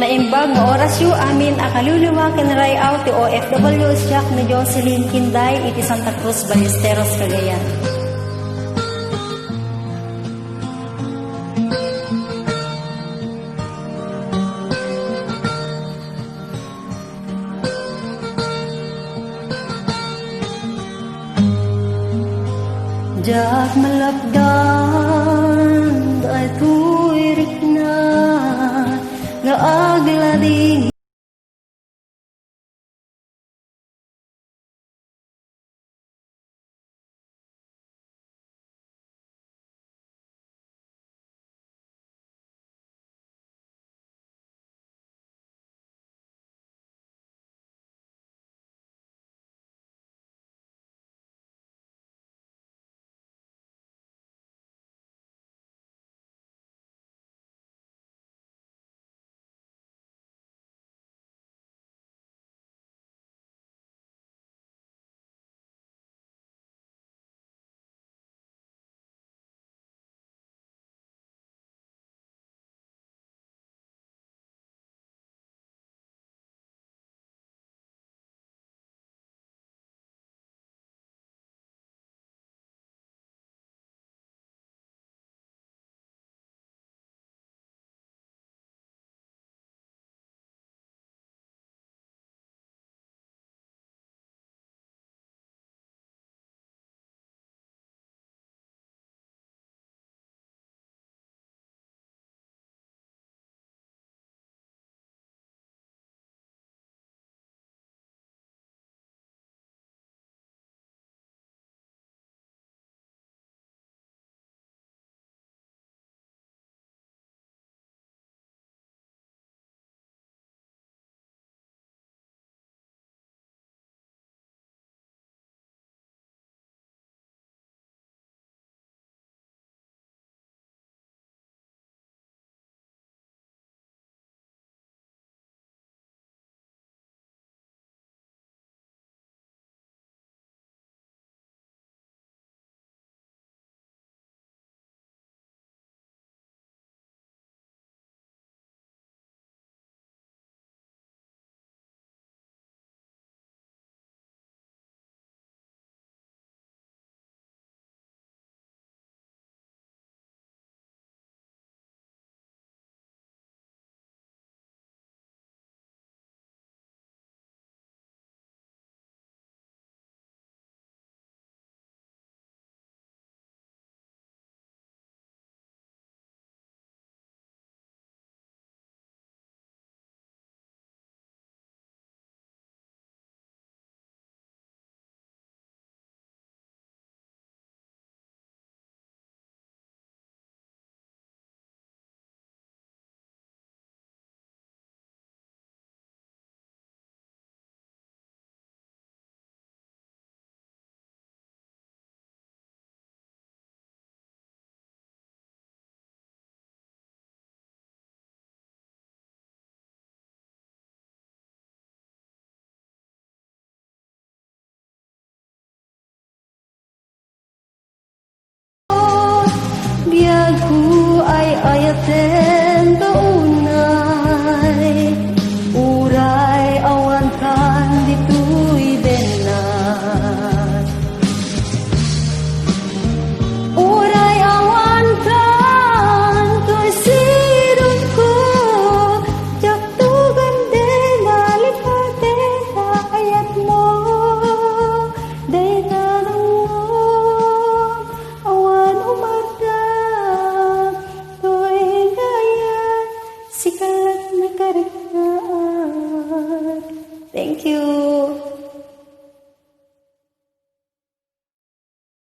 Naimbag nga oras yu amin akaluluwa kanaray out ti OFW siyak ni Jocelyn Kinday iti Santa Cruz, Ballesteros, Cagayan. Jak malapdan ay tuirik na nga aglading biagku ay ayaten taunay uray awan kan ditoy benas uray awan kan toy sidong ko jak tugan de nalikate sa ayat mo day tanong mo awan umata sikalat na kariktaan. Thank you.